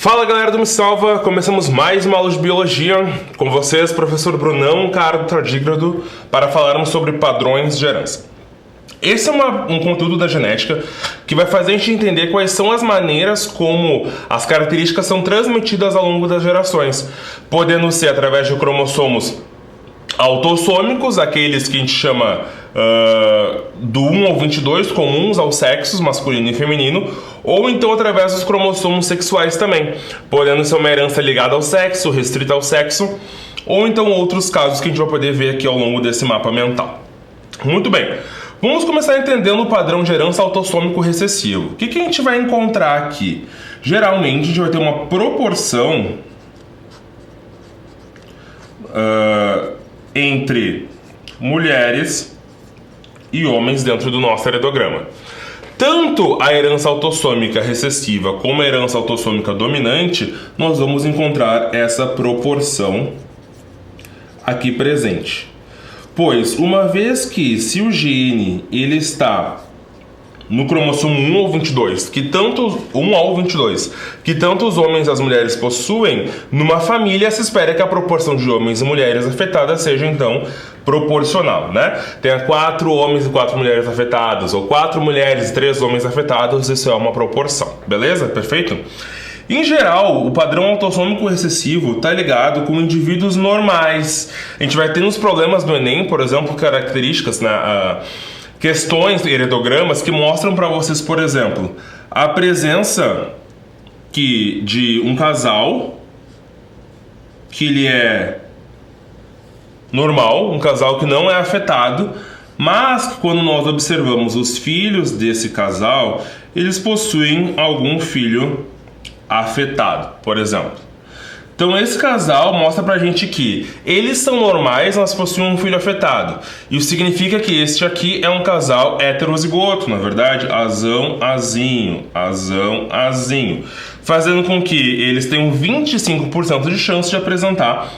Fala galera do Me Salva, começamos mais uma aula de biologia com vocês, professor Brunão, Cardo Tardígrado, para falarmos sobre padrões de herança. Esse é um conteúdo da genética que vai fazer a gente entender quais são as maneiras como as características são transmitidas ao longo das gerações, podendo ser através de cromossomos autossômicos, aqueles que a gente chama do 1 ao 22, comuns aos sexos masculino e feminino, ou então através dos cromossomos sexuais também, podendo ser uma herança ligada ao sexo, restrita ao sexo, ou então outros casos que a gente vai poder ver aqui ao longo desse mapa mental. Muito bem, vamos começar entendendo o padrão de herança autossômico recessivo. O que a gente vai encontrar aqui? Geralmente a gente vai ter uma proporção entre mulheres e homens dentro do nosso heredograma. Tanto a herança autossômica recessiva como a herança autossômica dominante, nós vamos encontrar essa proporção aqui presente. Pois, uma vez que se o gene ele está no cromossomo 1 ao 22, que tanto os homens e as mulheres possuem, numa família se espera que a proporção de homens e mulheres afetadas seja então proporcional, né? Tenha 4 homens e 4 mulheres afetadas, ou 4 mulheres e 3 homens afetados, isso é uma proporção, beleza? Perfeito? Em geral, o padrão autossômico recessivo está ligado com indivíduos normais. A gente vai ter nos problemas do Enem, por exemplo, características, questões, heredigramas que mostram para vocês, por exemplo, a presença de um casal que ele é normal, um casal que não é afetado, mas que quando nós observamos os filhos desse casal, eles possuem algum filho afetado, por exemplo. Então esse casal mostra pra gente que eles são normais, mas possuem um filho afetado. Isso significa que este aqui é um casal heterozigoto, na verdade, azão, azinho, azão, azinho. Fazendo com que eles tenham 25% de chance de apresentar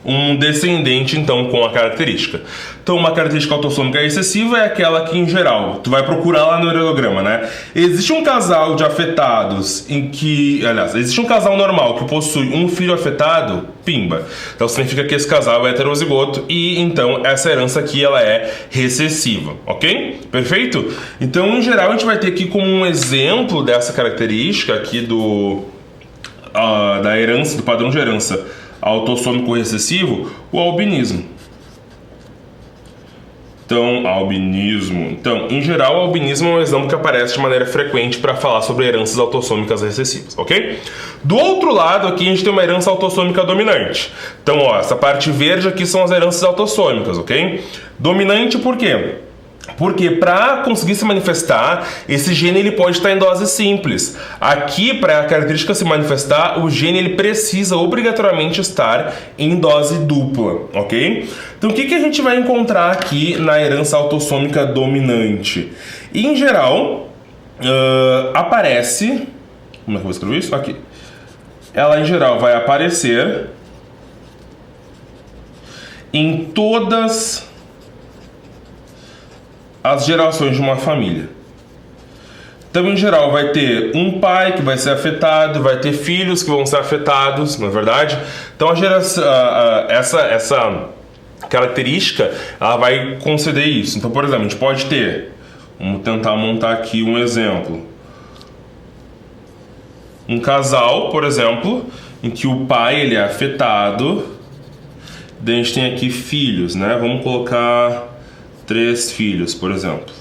um descendente, então, com a característica. Então, uma característica autossômica excessiva é aquela que, em geral, tu vai procurar lá no heredograma, né? Existe um casal de afetados existe um casal normal que possui um filho afetado, pimba. Então, significa que esse casal é heterozigoto e, então, essa herança aqui, ela é recessiva, ok? Perfeito? Então, em geral, a gente vai ter aqui como um exemplo dessa característica aqui da herança, do padrão de herança autossômico recessivo, o albinismo. Então, em geral, o albinismo é um exemplo que aparece de maneira frequente para falar sobre heranças autossômicas recessivas, ok? Do outro lado aqui a gente tem uma herança autossômica dominante. Então, essa parte verde aqui são as heranças autossômicas, ok? Dominante por quê? Porque para conseguir se manifestar, esse gene ele pode estar em dose simples. Aqui, para a característica se manifestar, o gene ele precisa obrigatoriamente estar em dose dupla, ok? Então, o que a gente vai encontrar aqui na herança autossômica dominante? Em geral, aparece... Como é que eu vou escrever isso? Aqui. Ela, em geral, vai aparecer em todas as gerações de uma família. Então, em geral, vai ter um pai que vai ser afetado, vai ter filhos que vão ser afetados, não é verdade? Então, essa característica, ela vai conceder isso. Então, por exemplo, a gente pode ter, vamos tentar montar aqui um exemplo. Um casal, por exemplo, em que o pai ele é afetado, daí a gente tem aqui filhos, né? Vamos colocar 3 filhos, por exemplo.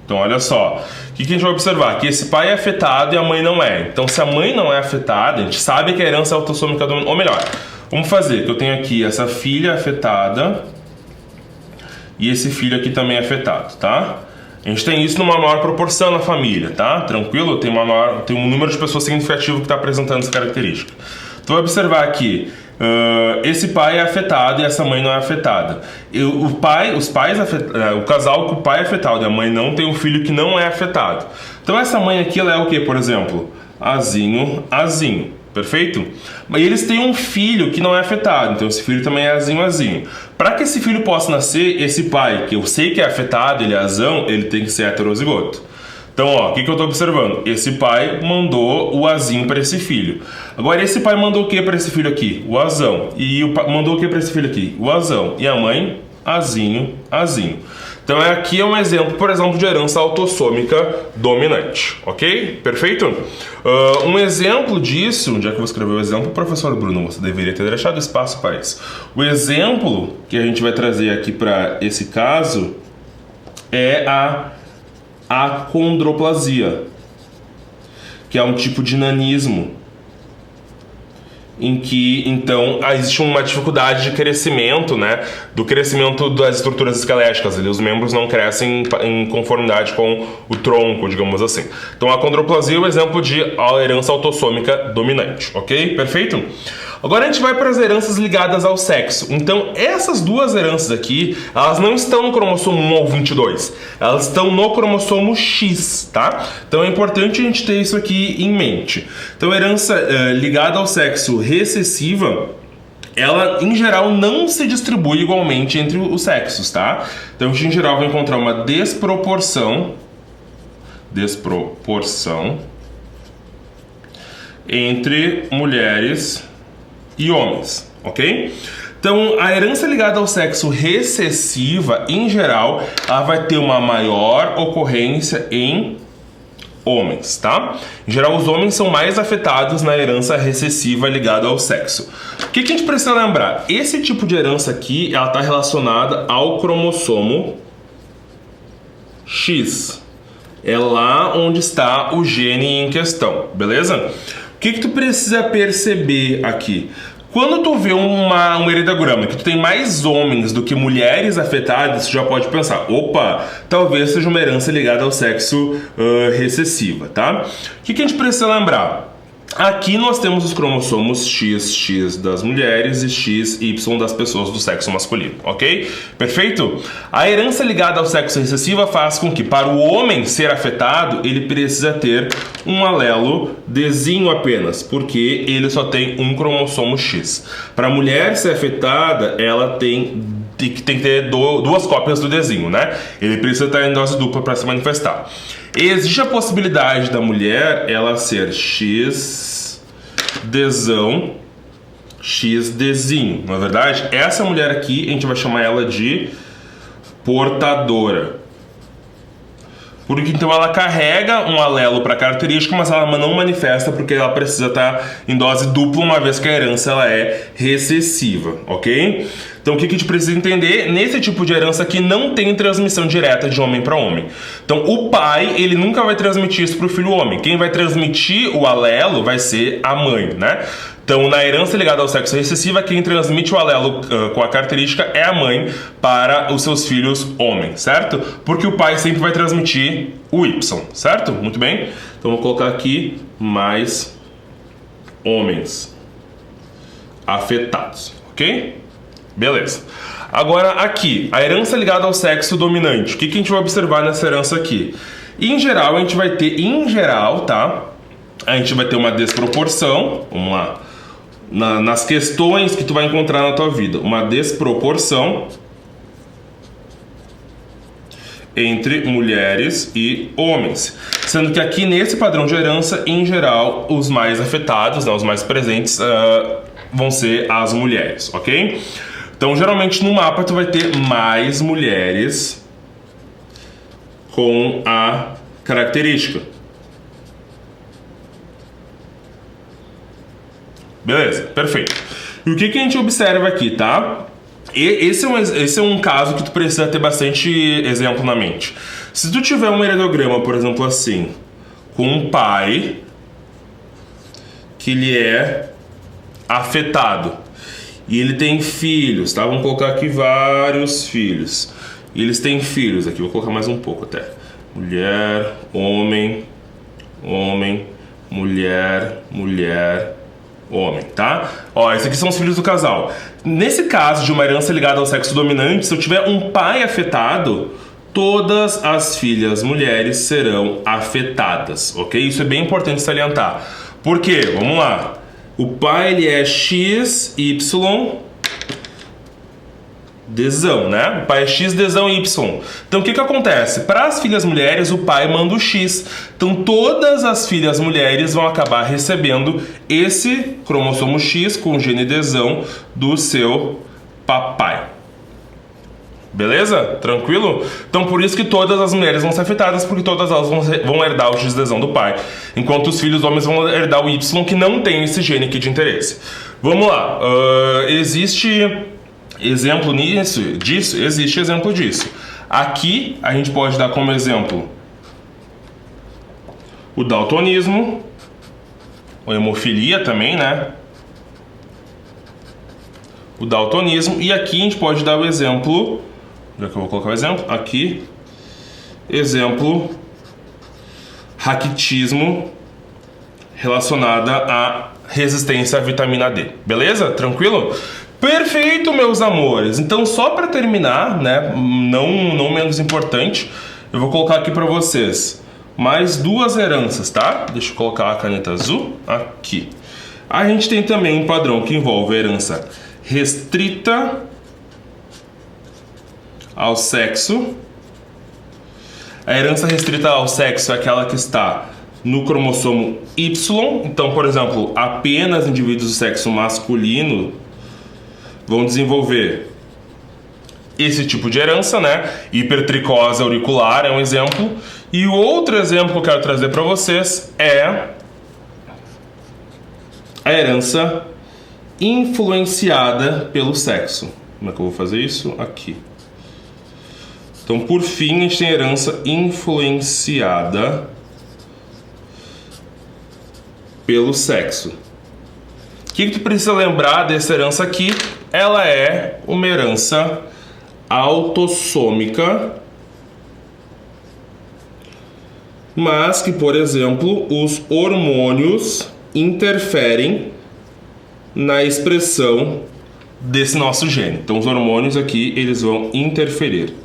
Então, olha só. O que a gente vai observar? Que esse pai é afetado e a mãe não é. Então, se a mãe não é afetada, a gente sabe que a herança é autossômica dominante. Ou melhor, vamos fazer que eu tenho aqui essa filha afetada e esse filho aqui também é afetado, tá? A gente tem isso numa maior proporção na família, tá? Tranquilo? Tem um número de pessoas significativo que está apresentando essa característica. Então, vai observar aqui. Esse pai é afetado e essa mãe não é afetada. O casal com o pai é afetado e a mãe não tem um filho que não é afetado. Então essa mãe aqui ela é o que, por exemplo? Azinho, azinho. Perfeito? Mas eles têm um filho que não é afetado, então esse filho também é azinho, azinho. Para que esse filho possa nascer, esse pai, que eu sei que é afetado, ele é azão, ele tem que ser heterozigoto. Então, ó, o que eu estou observando? Esse pai mandou o azinho para esse filho. Agora, esse pai mandou o que para esse filho aqui? O azão. E mandou o que para esse filho aqui? O azão. E a mãe? Azinho, azinho. Então, aqui é um exemplo, por exemplo, de herança autossômica dominante, ok? Perfeito? Um exemplo disso, onde é que eu vou escrever o exemplo? Professor Bruno, você deveria ter deixado espaço para isso. O exemplo que a gente vai trazer aqui para esse caso é a acondroplasia, que é um tipo de nanismo, em que, então, existe uma dificuldade de crescimento, né? Do crescimento das estruturas esqueléticas. Os membros não crescem em conformidade com o tronco, digamos assim. Então, a acondroplasia é um exemplo de herança autossômica dominante, ok? Perfeito? Agora a gente vai para as heranças ligadas ao sexo. Então, essas duas heranças aqui, elas não estão no cromossomo 1 ao 22. Elas estão no cromossomo X, tá? Então, é importante a gente ter isso aqui em mente. Então, a herança ligada ao sexo recessiva, ela, em geral, não se distribui igualmente entre os sexos, tá? Então, a gente, em geral, vai encontrar uma desproporção entre mulheres e homens, ok? Então, a herança ligada ao sexo recessiva, em geral, ela vai ter uma maior ocorrência em homens, tá? Em geral, os homens são mais afetados na herança recessiva ligada ao sexo. O que a gente precisa lembrar? Esse tipo de herança aqui, ela está relacionada ao cromossomo X. É lá onde está o gene em questão, beleza? O que tu precisa perceber aqui? Quando tu vê um heredograma que tu tem mais homens do que mulheres afetadas, tu já pode pensar, opa, talvez seja uma herança ligada ao sexo recessiva, tá? O que a gente precisa lembrar? Aqui nós temos os cromossomos XX das mulheres e XY das pessoas do sexo masculino, ok? Perfeito? A herança ligada ao sexo recessiva faz com que, para o homem ser afetado, ele precisa ter um alelo Dzinho apenas, porque ele só tem um cromossomo X. Para a mulher ser afetada, ela tem que ter duas cópias do Dzinho, né? Ele precisa estar em dose dupla para se manifestar. Existe a possibilidade da mulher ela ser XDzão, XDzinho, não é verdade? Essa mulher aqui, a gente vai chamar ela de portadora. Porque então ela carrega um alelo para característica, mas ela não manifesta porque ela precisa estar em dose dupla, uma vez que a herança ela é recessiva, ok? Então o que a gente precisa entender? Nesse tipo de herança aqui não tem transmissão direta de homem para homem. Então o pai, ele nunca vai transmitir isso para o filho homem. Quem vai transmitir o alelo vai ser a mãe, né? Então, na herança ligada ao sexo recessiva, quem transmite o alelo com a característica é a mãe para os seus filhos homens, certo? Porque o pai sempre vai transmitir o Y, certo? Muito bem. Então, vou colocar aqui mais homens afetados, ok? Beleza. Agora, aqui, a herança ligada ao sexo dominante. O que a gente vai observar nessa herança aqui? Em geral, a gente vai ter, tá? A gente vai ter uma desproporção, vamos lá, nas questões que tu vai encontrar na tua vida, uma desproporção entre mulheres e homens. Sendo que aqui nesse padrão de herança, em geral, os mais afetados, né, os mais presentes, vão ser as mulheres, ok? Então, geralmente no mapa tu vai ter mais mulheres com a característica. Beleza, perfeito. E o que a gente observa aqui, tá? Esse é um caso que tu precisa ter bastante exemplo na mente. Se tu tiver um heredograma, por exemplo, assim, com um pai que ele é afetado e ele tem filhos, tá? Vamos colocar aqui vários filhos. E eles têm filhos aqui, vou colocar mais um pouco até. Mulher, homem, homem, mulher, mulher, homem, tá? Ó, esses aqui são os filhos do casal. Nesse caso de uma herança ligada ao sexo dominante, se eu tiver um pai afetado, todas as filhas mulheres serão afetadas, ok? Isso é bem importante salientar. Por quê? Vamos lá. O pai, ele é XY Dzão, né? O pai é X, Dzão Y. Então o que acontece? Para as filhas mulheres, o pai manda o X. Então todas as filhas mulheres vão acabar recebendo esse cromossomo X com o gene Dzão do seu papai. Beleza? Tranquilo? Então por isso que todas as mulheres vão ser afetadas, porque todas elas vão herdar o XDzão do pai, enquanto os filhos homens vão herdar o Y, que não tem esse gene aqui de interesse. Vamos lá. Existe exemplo disso? Existe exemplo disso. Aqui a gente pode dar como exemplo o daltonismo, ou hemofilia também, né? O daltonismo. E aqui a gente pode dar o exemplo... Já que eu vou colocar o exemplo, aqui, exemplo, raquitismo relacionada à resistência à vitamina D. Beleza? Tranquilo? Perfeito, meus amores. Então, só para terminar, né, não menos importante, eu vou colocar aqui para vocês mais duas heranças, tá? Deixa eu colocar a caneta azul aqui. A gente tem também um padrão que envolve a herança restrita ao sexo. A herança restrita ao sexo é aquela que está no cromossomo Y. Então, por exemplo, apenas indivíduos do sexo masculino vão desenvolver esse tipo de herança, né? Hipertricose auricular é um exemplo. E o outro exemplo que eu quero trazer para vocês é a herança influenciada pelo sexo. Como é que eu vou fazer isso? Aqui. Então, por fim, a gente tem a herança influenciada pelo sexo. O que tu precisa lembrar dessa herança aqui? Ela é uma herança autossômica, mas que, por exemplo, os hormônios interferem na expressão desse nosso gene. Então, os hormônios aqui, eles vão interferir.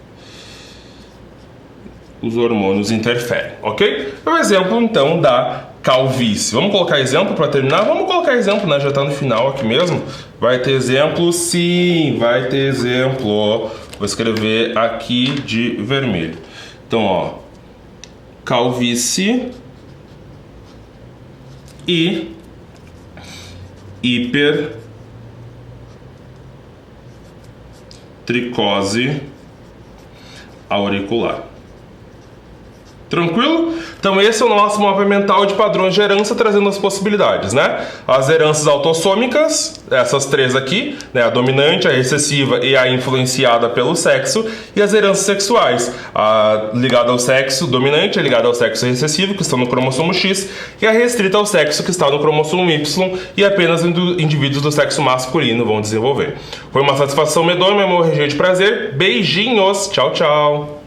Os hormônios interferem, ok? É o exemplo, então, da calvície. Vamos colocar exemplo para terminar? Vamos colocar exemplo, né? Já está no final aqui mesmo. Vai ter exemplo? Sim, vai ter exemplo. Vou escrever aqui de vermelho. Então, ó, calvície e hipertricose auricular. Tranquilo? Então esse é o nosso mapa mental de padrões de herança, trazendo as possibilidades, né? As heranças autossômicas, essas três aqui, né? A dominante, a recessiva e a influenciada pelo sexo. E as heranças sexuais, a ligada ao sexo dominante, a ligada ao sexo recessivo, que estão no cromossomo X, e a restrita ao sexo, que está no cromossomo Y, e apenas indivíduos do sexo masculino vão desenvolver. Foi uma satisfação medonha, meu RG de prazer. Beijinhos! Tchau, tchau!